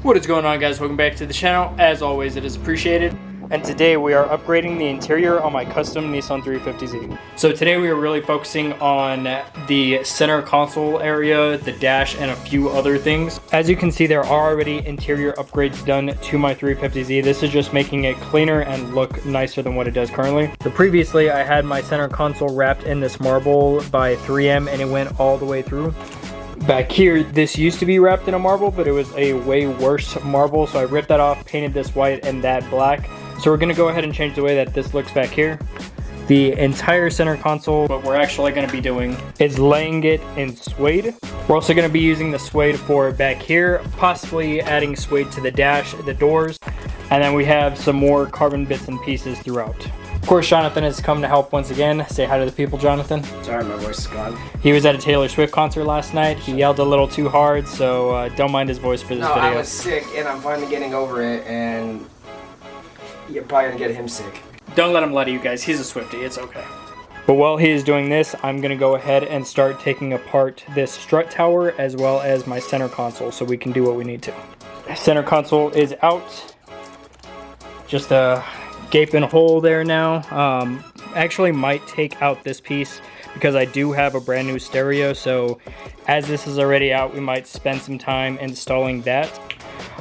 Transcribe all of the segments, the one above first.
What is going on, guys? Welcome back to the channel. As always, it is appreciated. And today we are upgrading the interior on my custom Nissan 350Z. So today we are really focusing on the center console area, the dash, and a few other things. As you can see, there are already interior upgrades done to my 350Z. This is just making it cleaner and look nicer than what it does currently. So previously I had my center console wrapped in this marble by 3M and it went all the way through. Back here, this used to be wrapped in a marble, but it was a way worse marble, so I ripped that off, painted this white and that black. So we're going to go ahead and change the way that this looks back here. The entire center console, what we're actually going to be doing is laying it in suede. We're also going to be using the suede for back here, possibly adding suede to the dash, the doors, and then we have some more carbon bits and pieces throughout. Of course, Jonathan has come to help once again. Say hi to the people, Jonathan. Sorry, my voice is gone. He was at a Taylor Swift concert last night. He yelled a little too hard, so don't mind his voice for this video. I was sick, and I'm finally getting over it, and you're probably gonna get him sick. Don't let him lie to you guys. He's a Swiftie. It's okay. But while he is doing this, I'm going to go ahead and start taking apart this strut tower as well as my center console so we can do what we need to. Center console is out. Just a gaping hole there now. Actually might take out this piece because I do have a brand new stereo, so as this is already out, we might spend some time installing that.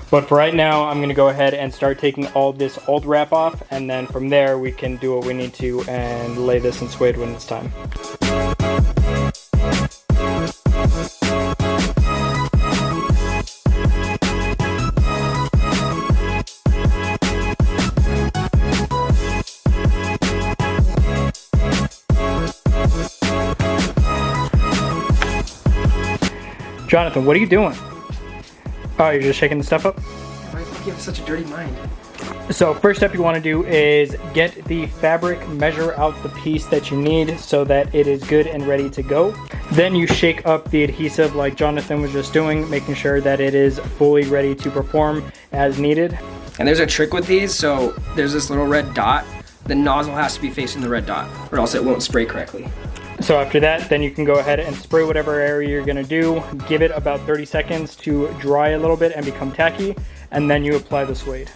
But for right now, I'm going to go ahead and start taking all this old wrap off, and then from there we can do what we need to and lay this in suede when it's time. Jonathan, what are you doing? Oh, you're just shaking the stuff up? Why do you have such a dirty mind? So first step you want to do is get the fabric, measure out the piece that you need so that it is good and ready to go. Then you shake up the adhesive like Jonathan was just doing, making sure that it is fully ready to perform as needed. And there's a trick with these, so there's this little red dot. The nozzle has to be facing the red dot, or else it won't spray correctly. So after that, then you can go ahead and spray whatever area you're gonna do. Give it about 30 seconds to dry a little bit and become tacky, and then you apply the suede.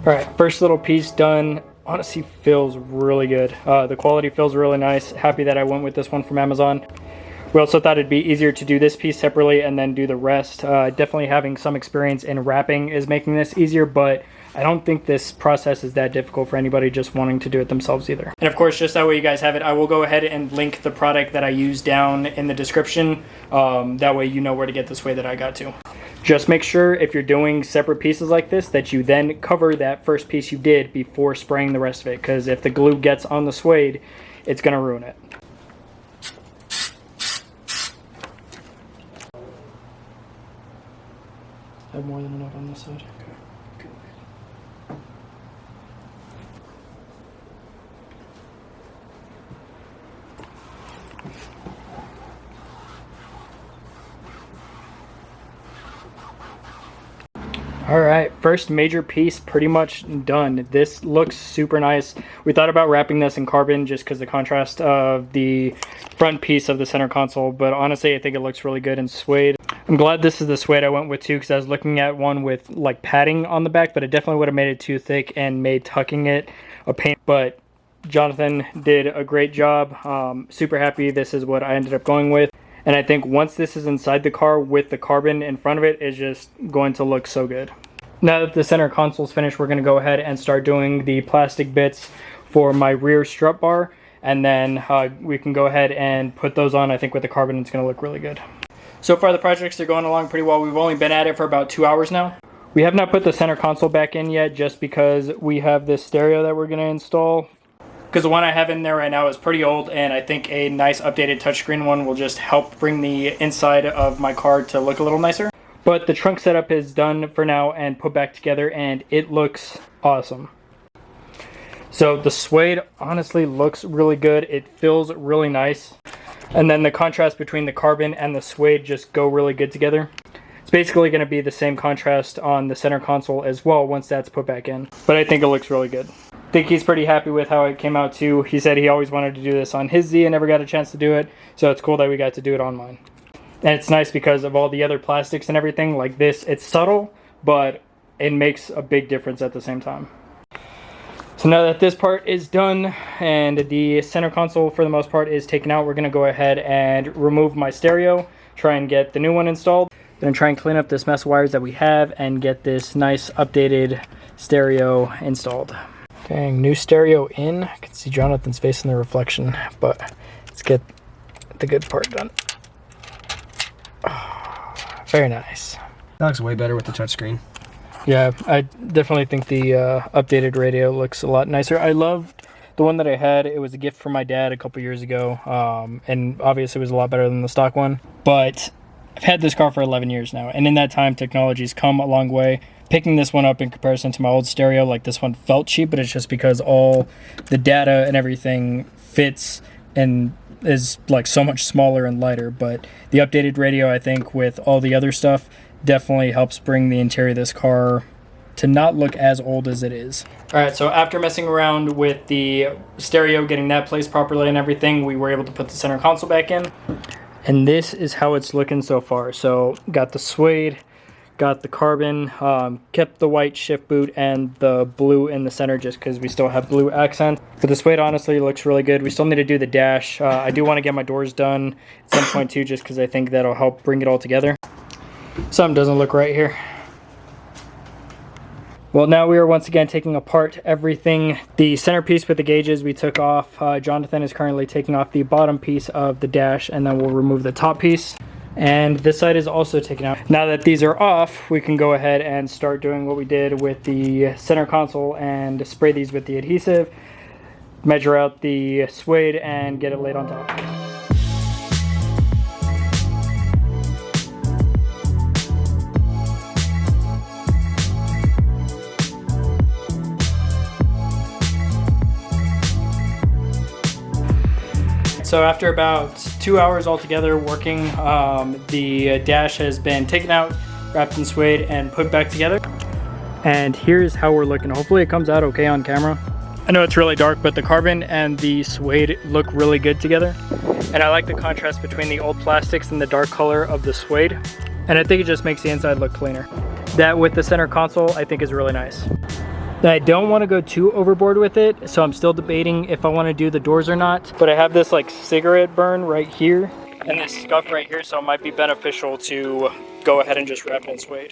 All right, first little piece done. Honestly feels really good. The quality feels really nice. Happy that I went with this one from Amazon. We also thought it'd be easier to do this piece separately and then do the rest. Definitely having some experience in wrapping is making this easier, but I don't think this process is that difficult for anybody just wanting to do it themselves either. And of course, just that way you guys have it, I will go ahead and link the product that I use down in the description. That way you know where to get the suede that I got to. Just make sure if you're doing separate pieces like this that you then cover that first piece you did before spraying the rest of it, because if the glue gets on the suede, it's going to ruin it. I have more than enough on this side. All right, first major piece pretty much done. This looks super nice. We thought about wrapping this in carbon just because the contrast of the front piece of the center console, but honestly, I think it looks really good in suede. I'm glad this is the suede I went with too, because I was looking at one with like padding on the back, but it definitely would have made it too thick and made tucking it a pain. But Jonathan did a great job. Super happy this is what I ended up going with. And I think once this is inside the car with the carbon in front of it, it's just going to look so good. Now that the center console is finished, we're going to go ahead and start doing the plastic bits for my rear strut bar. And then we can go ahead and put those on. I think with the carbon, it's going to look really good. So far, the projects are going along pretty well. We've only been at it for about 2 hours now. We have not put the center console back in yet just because we have this stereo that we're going to install. Because the one I have in there right now is pretty old, and I think a nice updated touchscreen one will just help bring the inside of my car to look a little nicer. But the trunk setup is done for now and put back together, and it looks awesome. So the suede honestly looks really good. It feels really nice. And then the contrast between the carbon and the suede just go really good together. It's basically going to be the same contrast on the center console as well once that's put back in. But I think it looks really good. I think he's pretty happy with how it came out too. He said he always wanted to do this on his Z and never got a chance to do it, so it's cool that we got to do it on mine. And it's nice because of all the other plastics and everything like this. It's subtle, but it makes a big difference at the same time. So now that this part is done and the center console for the most part is taken out, we're going to go ahead and remove my stereo, try and get the new one installed. Gonna try and clean up this mess of wires that we have and get this nice updated stereo installed. Dang, new stereo in. I can see Jonathan's face in the reflection, but let's get the good part done. Oh, very nice. That looks way better with the touchscreen. Yeah, I definitely think the updated radio looks a lot nicer. I loved the one that I had. It was a gift from my dad a couple years ago, and obviously it was a lot better than the stock one. But I've had this car for 11 years now, and in that time, technology's come a long way. Picking this one up in comparison to my old stereo, like this one felt cheap, but it's just because all the data and everything fits and is like so much smaller and lighter. But the updated radio, I think, with all the other stuff, definitely helps bring the interior of this car to not look as old as it is. All right, so after messing around with the stereo, getting that placed properly and everything, we were able to put the center console back in. And this is how it's looking so far. So got the suede, got the carbon, kept the white shift boot and the blue in the center just because we still have blue accents. But the suede honestly looks really good. We still need to do the dash. I do want to get my doors done at some point too, just because I think that'll help bring it all together. Something doesn't look right here. Well, now we are once again taking apart everything. The centerpiece with the gauges we took off. Jonathan is currently taking off the bottom piece of the dash, and then we'll remove the top piece. And this side is also taken out. Now that these are off, we can go ahead and start doing what we did with the center console and spray these with the adhesive, measure out the suede, and get it laid on top. So after about 2 hours altogether working, the dash has been taken out, wrapped in suede, and put back together. And here's how we're looking. Hopefully it comes out okay on camera. I know it's really dark, but the carbon and the suede look really good together. And I like the contrast between the old plastics and the dark color of the suede. And I think it just makes the inside look cleaner. That with the center console, I think is really nice. I don't want to go too overboard with it, so I'm still debating if I want to do the doors or not. But I have this like cigarette burn right here and this scuff right here, so it might be beneficial to go ahead and just wrap it in suede.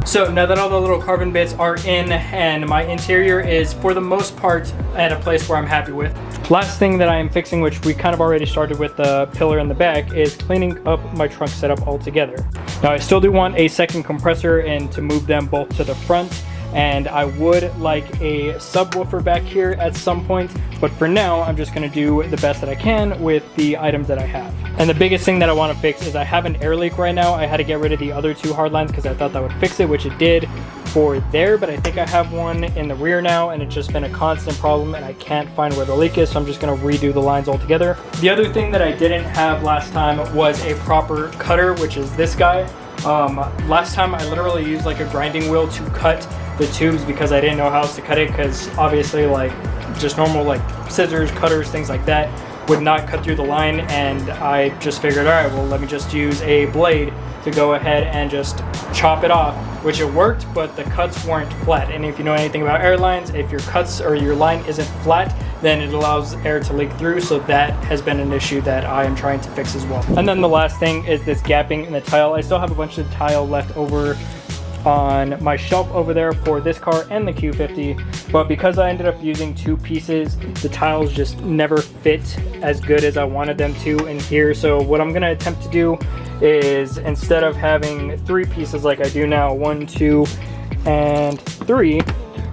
So now that all the little carbon bits are in and my interior is for the most part at a place where I'm happy with. Last thing that I am fixing, which we kind of already started with the pillar in the back, is cleaning up my trunk setup altogether. Now I still do want a second compressor and to move them both to the front, and I would like a subwoofer back here at some point, but for now I'm just going to do the best that I can with the items that I have. And the biggest thing that I want to fix is I have an air leak right now. I had to get rid of the other two hard lines because I thought that would fix it, which it did for there, but I think I have one in the rear now, and it's just been a constant problem and I can't find where the leak is, so I'm just going to redo the lines altogether. The other thing that I didn't have last time was a proper cutter, which is this guy. Last time I literally used like a grinding wheel to cut the tubes because I didn't know how else to cut it, because obviously like just normal like scissors, cutters, things like that would not cut through the line, and I just figured, all right, well, let me just use a blade to go ahead and just chop it off, which it worked, but the cuts weren't flat. And if you know anything about airlines, if your cuts or your line isn't flat, then it allows air to leak through, so that has been an issue that I am trying to fix as well. And then the last thing is this gapping in the tile. I still have a bunch of tile left over on my shelf over there for this car and the Q50, but because I ended up using two pieces, the tiles just never fit as good as I wanted them to in here. So what I'm going to attempt to do is, instead of having three pieces like I do now, 1, 2, and 3,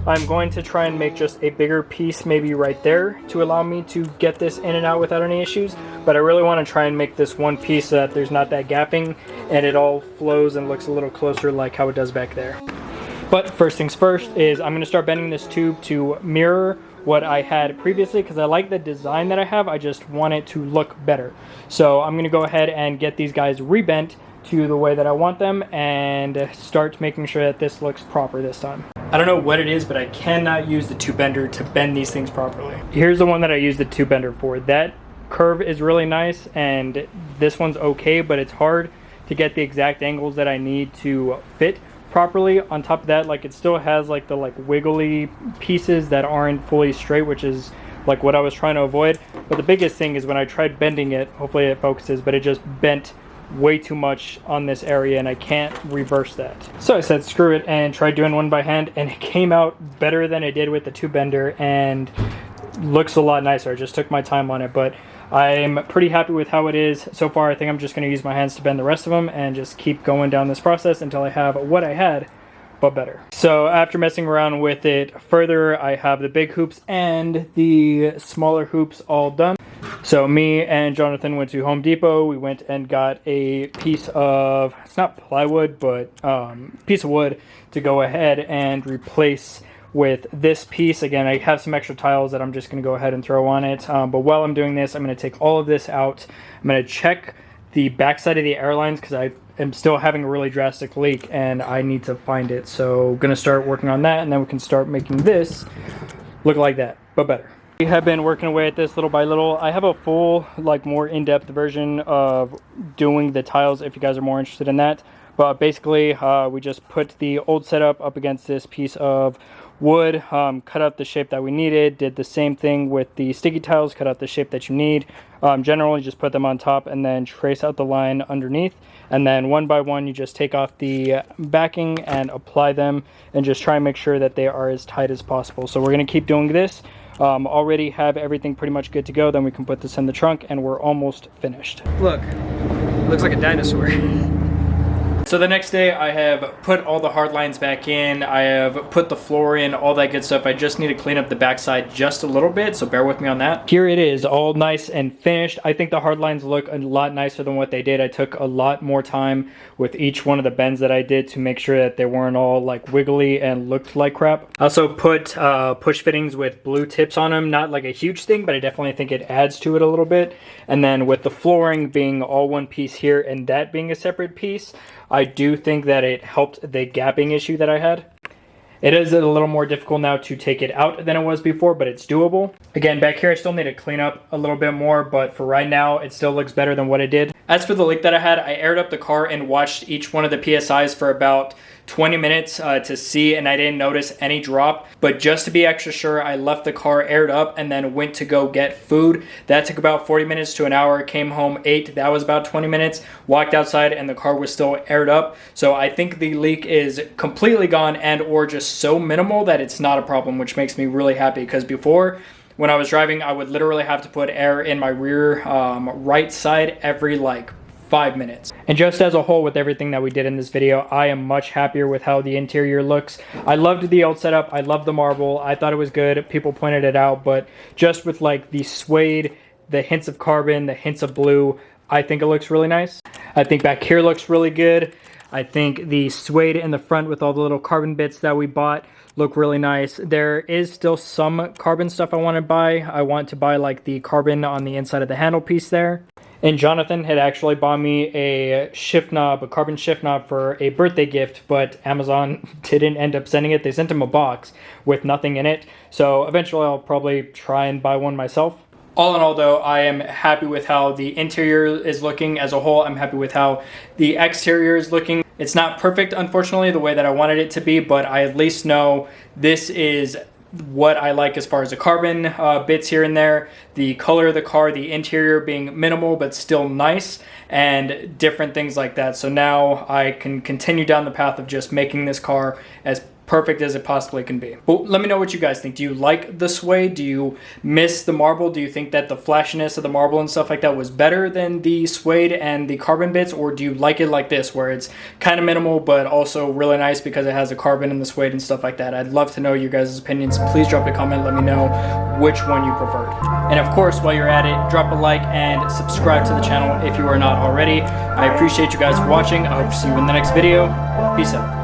I'm going to try and make just a bigger piece maybe right there to allow me to get this in and out without any issues. But I really want to try and make this one piece so that there's not that gapping and it all flows and looks a little closer like how it does back there. But first things first is I'm going to start bending this tube to mirror what I had previously, because I like the design that I have. I just want it to look better. So I'm going to go ahead and get these guys rebent to the way that I want them and start making sure that this looks proper this time. I don't know what it is, but I cannot use the tube bender to bend these things properly. Here's the one that I use the tube bender for. That curve is really nice, and this one's okay, but it's hard to get the exact angles that I need to fit properly. On top of that, like, it still has like the wiggly pieces that aren't fully straight, which is like what I was trying to avoid. But the biggest thing is when I tried bending it, hopefully it focuses, but it just bent way too much on this area and I can't reverse that. So I said screw it and tried doing one by hand, and it came out better than it did with the tube bender and looks a lot nicer. I just took my time on it, but I'm pretty happy with how it is so far. I think I'm just going to use my hands to bend the rest of them and just keep going down this process until I have what I had, but better. So after messing around with it further, I have the big hoops and the smaller hoops all done. So me and Jonathan went to Home Depot. We went and got a piece of, it's not plywood, but piece of wood to go ahead and replace with this piece. Again, I have some extra tiles that I'm just going to go ahead and throw on it. But while I'm doing this, I'm going to take all of this out. I'm going to check the backside of the air lines because I am still having a really drastic leak and I need to find it. So I'm going to start working on that, and then we can start making this look like that, but better. We have been working away at this little by little. I have a full, more in-depth version of doing the tiles if you guys are more interested in that. But basically, we just put the old setup up against this piece of wood, cut out the shape that we needed, did the same thing with the sticky tiles, cut out the shape that you need. Generally, just put them on top and then trace out the line underneath. And then one by one, you just take off the backing and apply them and just try and make sure that they are as tight as possible. So we're going to keep doing this. Already have everything pretty much good to go. Then we can put this in the trunk and we're almost finished. Look, looks like a dinosaur. So the next day I have put all the hard lines back in, I have put the floor in, all that good stuff. I just need to clean up the backside just a little bit, so bear with me on that. Here it is, all nice and finished. I think the hard lines look a lot nicer than what they did. I took a lot more time with each one of the bends that I did to make sure that they weren't all wiggly and looked like crap. I also put push fittings with blue tips on them. Not like a huge thing, but I definitely think it adds to it a little bit. And then with the flooring being all one piece here and that being a separate piece, I do think that it helped the gapping issue that I had. It is a little more difficult now to take it out than it was before, but it's doable. Again, back here I still need to clean up a little bit more, but for right now it still looks better than what it did. As for the leak that I had, I aired up the car and watched each one of the PSIs for about 20 minutes to see, and I didn't notice any drop. But just to be extra sure, I left the car aired up and then went to go get food. That took about 40 minutes to an hour. Came home, ate. That was about 20 minutes. Walked outside and the car was still aired up. So I think the leak is completely gone and or just so minimal that it's not a problem, which makes me really happy, because before, when I was driving, I would literally have to put air in my rear right side every 5 minutes. And just as a whole, with everything that we did in this video, I am much happier with how the interior looks. I loved the old setup. I loved the marble. I thought it was good. People pointed it out, but just with the suede, the hints of carbon, the hints of blue, I think it looks really nice. I think back here looks really good. I think the suede in the front with all the little carbon bits that we bought look really nice. There is still some carbon stuff I want to buy. I want to buy the carbon on the inside of the handle piece there. And Jonathan had actually bought me a shift knob, a carbon shift knob for a birthday gift, but Amazon didn't end up sending it. They sent him a box with nothing in it. So eventually I'll probably try and buy one myself. All in all though, I am happy with how the interior is looking as a whole. I'm happy with how the exterior is looking. It's not perfect, unfortunately, the way that I wanted it to be, but I at least know this is what I like as far as the carbon bits here and there, the color of the car, the interior being minimal but still nice, and different things like that. So now I can continue down the path of just making this car as perfect as it possibly can be. Well, let me know what you guys think. Do you like the suede? Do you miss the marble? Do you think that the flashiness of the marble and stuff like that was better than the suede and the carbon bits? Or do you like it like this, where it's kind of minimal but also really nice because it has the carbon and the suede and stuff like that? I'd love to know your guys' opinions. Please drop a comment. Let me know which one you preferred. And of course, while you're at it, drop a like and subscribe to the channel if you are not already. I appreciate you guys for watching. I hope to see you in the next video. Peace out.